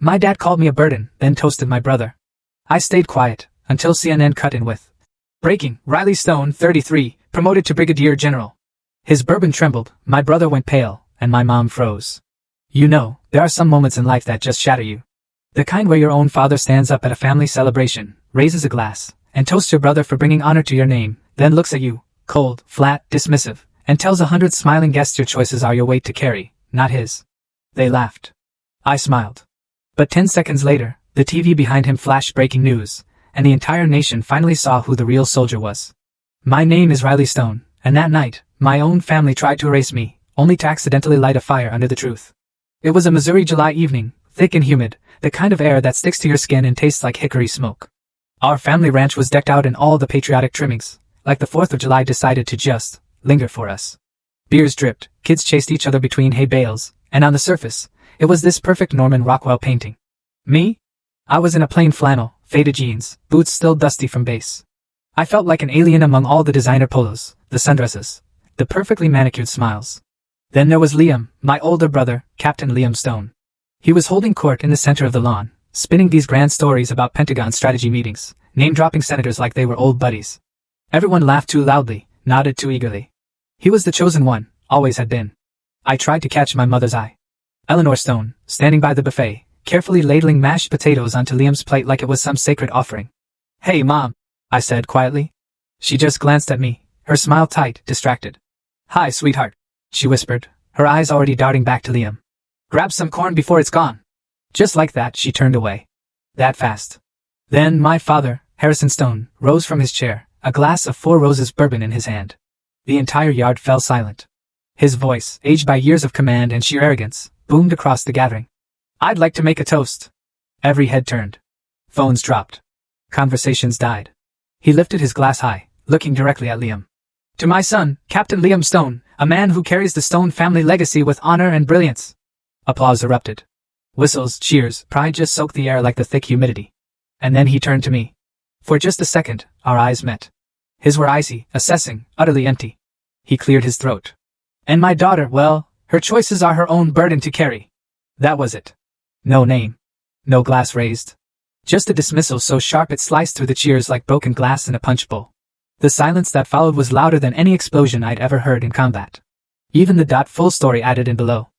My dad called me a burden, then toasted my brother. I stayed quiet, until CNN cut in with breaking, Riley Stone, 33, promoted to Brigadier General. His bourbon trembled, my brother went pale, and my mom froze. You know, there are some moments in life that just shatter you. The kind where your own father stands up at a family celebration, raises a glass, and toasts your brother for bringing honor to your name, then looks at you, cold, flat, dismissive, and tells 100 smiling guests your choices are your weight to carry, not his. They laughed. I smiled. But 10 seconds later, the TV behind him flashed breaking news, and the entire nation finally saw who the real soldier was. My name is Riley Stone, and that night, my own family tried to erase me, only to accidentally light a fire under the truth. It was a Missouri July evening, thick and humid, the kind of air that sticks to your skin and tastes like hickory smoke. Our family ranch was decked out in all the patriotic trimmings, like the 4th of July decided to just linger for us. Beers dripped, kids chased each other between hay bales, and on the surface, it was this perfect Norman Rockwell painting. Me? I was in a plain flannel, faded jeans, boots still dusty from base. I felt like an alien among all the designer polos, the sundresses, the perfectly manicured smiles. Then there was Liam, my older brother, Captain Liam Stone. He was holding court in the center of the lawn, spinning these grand stories about Pentagon strategy meetings, name-dropping senators like they were old buddies. Everyone laughed too loudly, nodded too eagerly. He was the chosen one, always had been. I tried to catch my mother's eye. Eleanor Stone, standing by the buffet, carefully ladling mashed potatoes onto Liam's plate like it was some sacred offering. Hey, Mom, I said quietly. She just glanced at me, her smile tight, distracted. Hi, sweetheart, she whispered, her eyes already darting back to Liam. Grab some corn before it's gone. Just like that, she turned away. That fast. Then my father, Harrison Stone, rose from his chair, a glass of 4 Roses bourbon in his hand. The entire yard fell silent. His voice, aged by years of command and sheer arrogance, boomed across the gathering. I'd like to make a toast. Every head turned. Phones dropped. Conversations died. He lifted his glass high, looking directly at Liam. To my son, Captain Liam Stone, a man who carries the Stone family legacy with honor and brilliance. Applause erupted. Whistles, cheers, pride just soaked the air like the thick humidity. And then he turned to me. For just a second, our eyes met. His were icy, assessing, utterly empty. He cleared his throat. And my daughter, well, her choices are her own burden to carry. That was it. No name. No glass raised. Just a dismissal so sharp it sliced through the cheers like broken glass in a punch bowl. The silence that followed was louder than any explosion I'd ever heard in combat. Even the full story added in below.